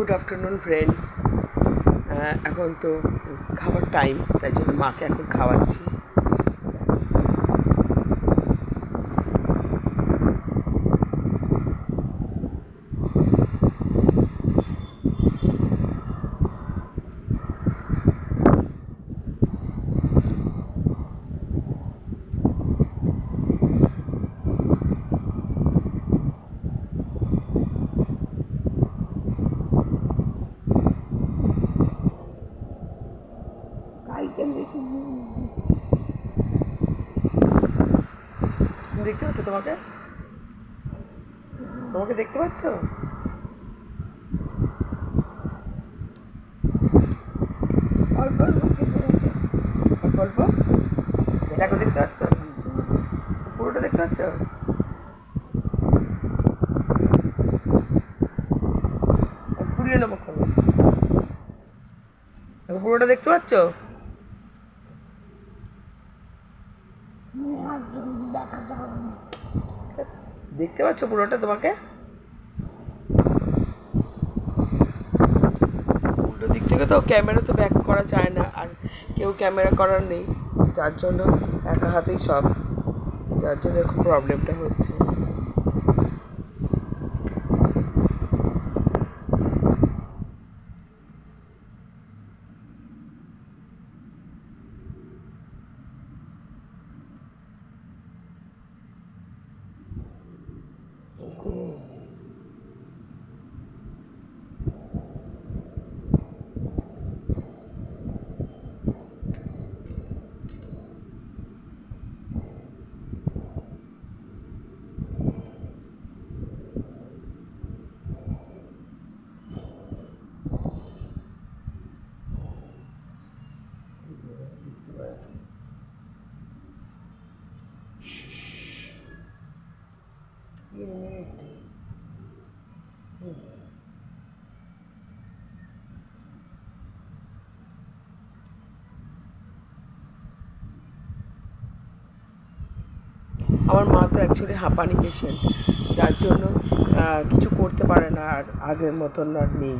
Good afternoon friends. এখন তো খাবার টাইম, তাই জন্য মাকে এখন খাওয়াচ্ছি। দেখতে পাচ্ছ? তোমাকে তোমাকে দেখতে পাচ্ছ? অল্প অল্প অল্প অল্প দেখো, দেখতে পাচ্ছ? পুরোটা দেখতে পাচ্ছ? পুড়িয়ে নেবো খাবো। পুরোটা দেখতে পাচ্ছ? দেখতে পাচ্ছ পুরোটা? তোমাকে উল্টো দিক থেকে তো ক্যামেরা তো ব্যাক করা যায় না, আর কেউ ক্যামেরা করার নেই, যার জন্য একা হাতেই সব, যার জন্য খুব প্রবলেমটা হচ্ছে। আমার মা তো অ্যাকচুয়ালি হাঁপানি পেশেন্ট, যার জন্য কিছু করতে পারে না, আর আগের মতন আর নেই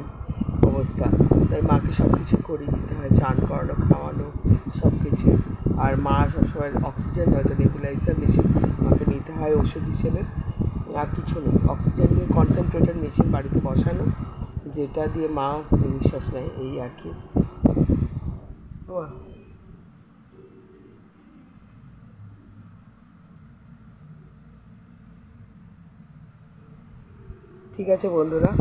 অবস্থা। তাই মাকে সব কিছু করিয়ে দিতে হয়, চান করানো, খাওয়ানো, সব কিছু। আর মা সবসময় অক্সিজেন, হয়তো নেবুলাইজার মেশিন মাকে নিতে হয় ওষুধ হিসেবে, আর কিছু নেই। অক্সিজেন দিয়ে কনসেন্ট্রেটেড মেশিন বাড়িতে বসানো, যেটা দিয়ে মা নিঃশ্বাস নেয়, এই আর কি। ঠিক আছে বন্ধুরা।